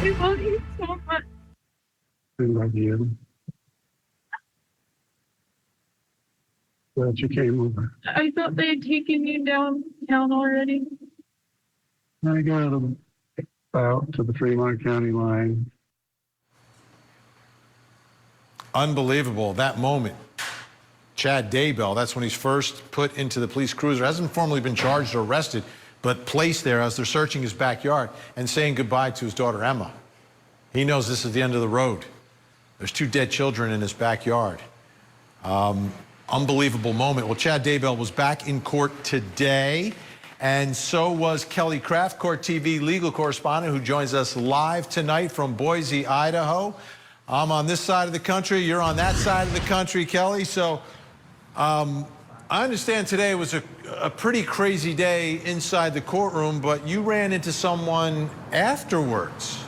I love you so much. I love you. Glad you came over. I thought they had taken you downtown already. I got out to the Fremont County line. Unbelievable, that moment. Chad Daybell, that's when he's first put into the police cruiser, hasn't formally been charged or arrested, but placed there as they're searching his backyard and saying goodbye to his daughter, Emma. He knows this is the end of the road. There's 2 dead children in his backyard. Unbelievable moment. Well, Chad Daybell was back in court today, and so was Kelly Krapf, Court TV legal correspondent, who joins us live tonight from Boise, Idaho. I'm on this side of the country, you're on that side of the country, Kelly. So I understand today was a pretty crazy day inside the courtroom, but you ran into someone afterwards.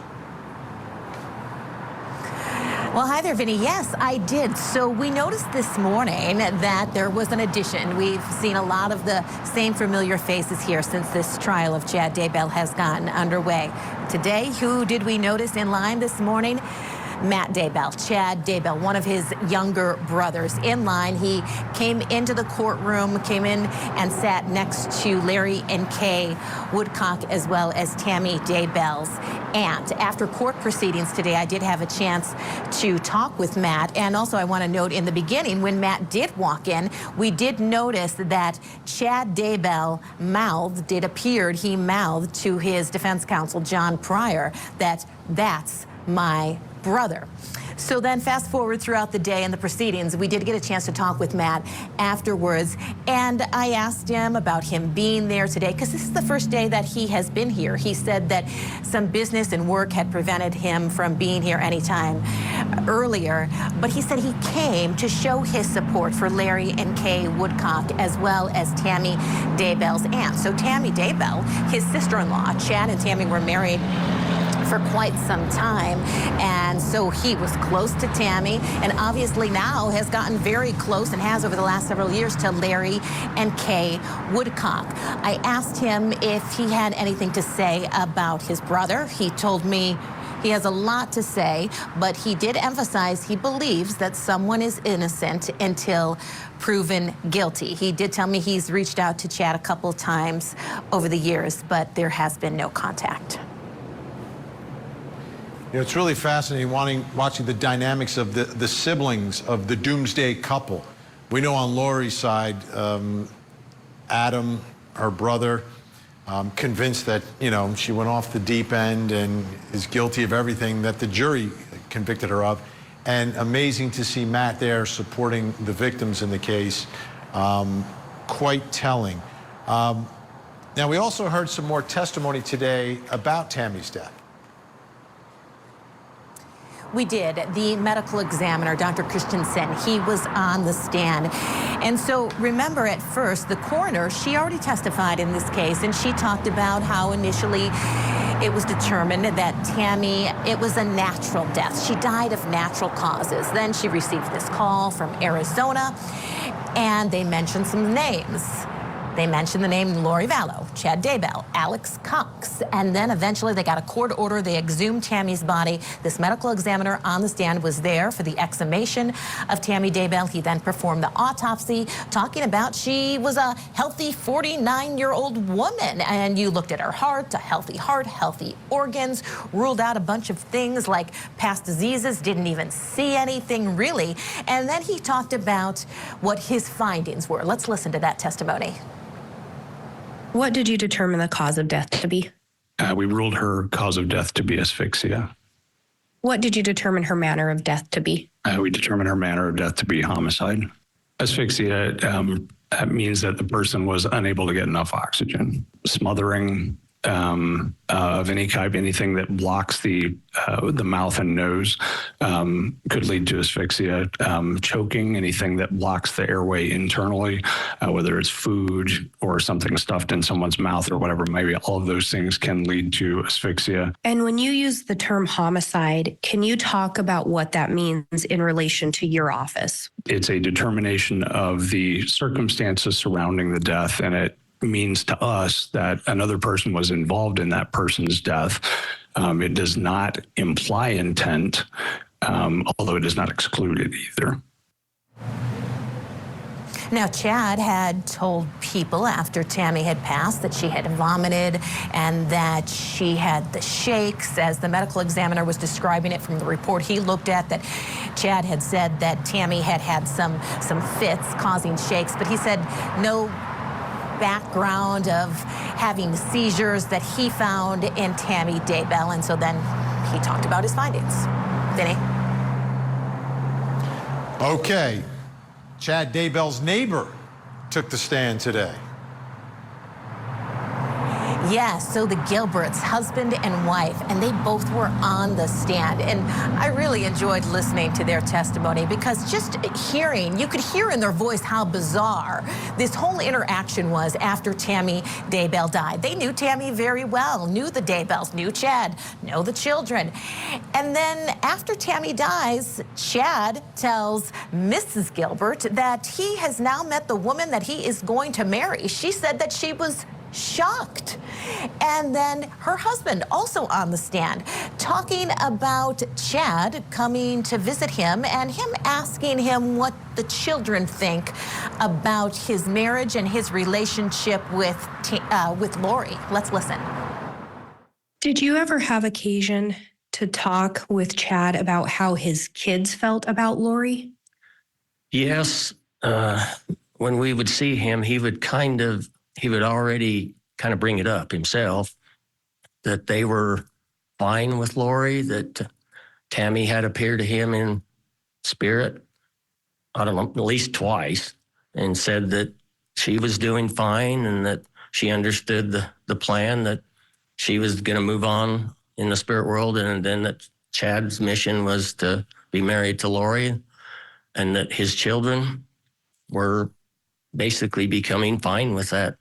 Well, hi there, Vinny. Yes, I did. So we noticed this morning that there was an addition. We've seen a lot of the same familiar faces here since this trial of Chad Daybell has gotten underway. Today, who did we notice in line this morning? Matt Daybell, Chad Daybell, one of his younger brothers, in line. He came into the courtroom, came in and sat next to Larry and Kay Woodcock, as well as Tammy Daybell's aunt. After court proceedings today, I did have a chance to talk with Matt. And also, I want to note in the beginning, when Matt did walk in, we did notice that Chad Daybell he mouthed to his defense counsel, John Pryor, that that's my brother. So then fast forward throughout the day and the proceedings, we did get a chance to talk with Matt afterwards, and I asked him about him being there today, because this is the first day that he has been here. He said that some business and work had prevented him from being here anytime earlier, but he said he came to show his support for Larry and Kay Woodcock, as well as Tammy Daybell's aunt. So Tammy Daybell, his sister-in-law, Chad and Tammy were married for quite some time, and so he was close to Tammy, and obviously now has gotten very close, and has over the last several years, to Larry and Kay Woodcock. I asked him if he had anything to say about his brother. He told me he has a lot to say, but he did emphasize he believes that someone is innocent until proven guilty. He did tell me he's reached out to Chad a couple of times over the years, but there has been no contact. You know, it's really fascinating watching the dynamics of the siblings of the doomsday couple. We know on Lori's side, Adam, her brother, convinced that, you know, she went off the deep end and is guilty of everything that the jury convicted her of. And amazing to see Matt there supporting the victims in the case. Quite telling. Now, we also heard some more testimony today about Tammy's death. We did. The medical examiner, Dr. Christensen, he was on the stand. And so remember, at first, the coroner, she already testified in this case, and she talked about how initially it was determined that Tammy, it was a natural death. She died of natural causes. Then she received this call from Arizona, and they mentioned some names. They mentioned the name Lori Vallow, Chad Daybell, Alex Cox, and then eventually they got a court order. They exhumed Tammy's body. This medical examiner on the stand was there for the exhumation of Tammy Daybell. He then performed the autopsy, talking about she was a healthy 49-year-old woman. And you looked at her heart, healthy organs, ruled out a bunch of things like past diseases, didn't even see anything really. And then he talked about what his findings were. Let's listen to that testimony. What did you determine the cause of death to be? We ruled her cause of death to be asphyxia. What did you determine her manner of death to be? We determined her manner of death to be homicide. Asphyxia means that the person was unable to get enough oxygen. Smothering of any type, anything that blocks the mouth and nose could lead to asphyxia. Choking, anything that blocks the airway internally, whether it's food or something stuffed in someone's mouth or whatever, maybe all of those things can lead to asphyxia. And when you use the term homicide, can you talk about what that means in relation to your office? It's a determination of the circumstances surrounding the death, and it means to us that another person was involved in that person's death, It does not imply intent, although it does not exclude it either. Now, Chad had told people after Tammy had passed that she had vomited and that she had the shakes, as the medical examiner was describing it from the report he looked at, that Chad had said that Tammy had had some fits causing shakes, but he said no background of having seizures that he found in Tammy Daybell, and so then he talked about his findings. Vinny? Okay. Chad Daybell's neighbor took the stand today. Yes, so the Gilberts, husband and wife, and they both were on the stand. And I really enjoyed listening to their testimony because just hearing, you could hear in their voice how bizarre this whole interaction was after Tammy Daybell died. They knew Tammy very well, knew the Daybells, knew Chad, know the children. And then after Tammy dies, Chad tells Mrs. Gilbert that he has now met the woman that he is going to marry. She said that she was shocked. And then her husband also on the stand talking about Chad coming to visit him and him asking him what the children think about his marriage and his relationship with Lori. Let's listen. Did you ever have occasion to talk with Chad about how his kids felt about Lori? Yes. When we would see him, he would already kind of bring it up himself, that they were fine with Lori, that Tammy had appeared to him in spirit, I don't know, at least twice, and said that she was doing fine and that she understood the plan, that she was going to move on in the spirit world, and then that Chad's mission was to be married to Lori, and that his children were basically becoming fine with that.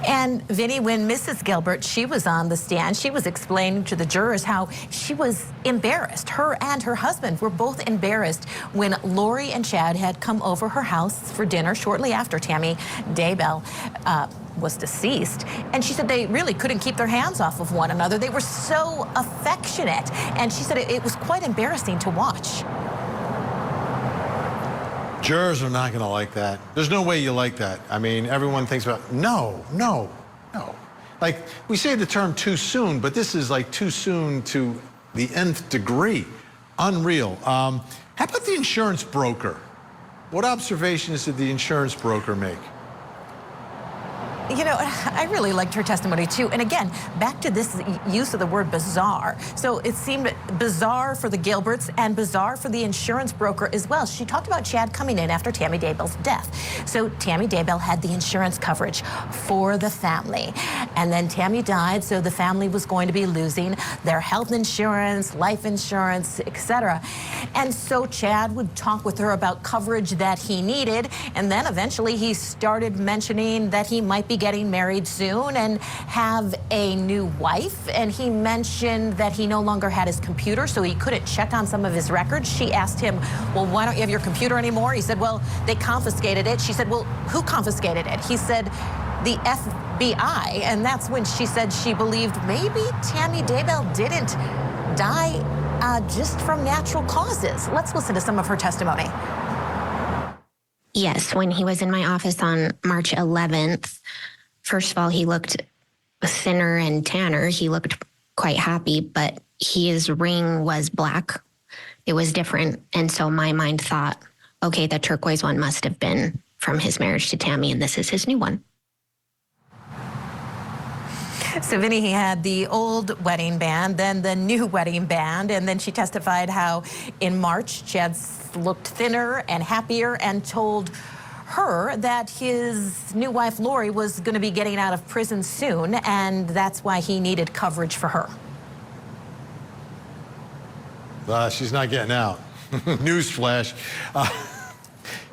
And Vinny, when Mrs. Gilbert, she was on the stand, she was explaining to the jurors how she was embarrassed. Her and her husband were both embarrassed when Lori and Chad had come over her house for dinner shortly after Tammy Daybell was deceased. And she said they really couldn't keep their hands off of one another. They were so affectionate. And she said it was quite embarrassing to watch. Jurors are not going to like that. There's no way you like that. I mean, everyone thinks about, no. Like, we say the term too soon, but this is like too soon to the nth degree. Unreal. How about the insurance broker? What observations did the insurance broker make? You know, I really liked her testimony, too. And again, back to this use of the word bizarre. So it seemed bizarre for the Gilberts and bizarre for the insurance broker as well. She talked about Chad coming in after Tammy Daybell's death. So Tammy Daybell had the insurance coverage for the family. And then Tammy died, so the family was going to be losing their health insurance, life insurance, etc. And so Chad would talk with her about coverage that he needed. And then eventually he started mentioning that he might be getting married soon and have a new wife. And he mentioned that he no longer had his computer, so he couldn't check on some of his records. She asked him, well, why don't you have your computer anymore? He said, well, they confiscated it. She said, well, who confiscated it? He said, the FBI. And that's when she said she believed maybe Tammy Daybell didn't die just from natural causes. Let's listen to some of her testimony. Yes, when he was in my office on March 11th, first of all, he looked thinner and tanner. He looked quite happy, but his ring was black. It was different. And so my mind thought, okay, the turquoise one must have been from his marriage to Tammy, and this is his new one. So Vinny, he had the old wedding band, then the new wedding band, and then she testified how in March, Chad looked thinner and happier and told her that his new wife, Lori, was going to be getting out of prison soon, and that's why he needed coverage for her. She's not getting out. Newsflash.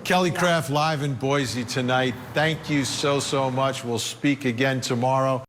Kelly Krapf live in Boise tonight. Thank you so much. We'll speak again tomorrow.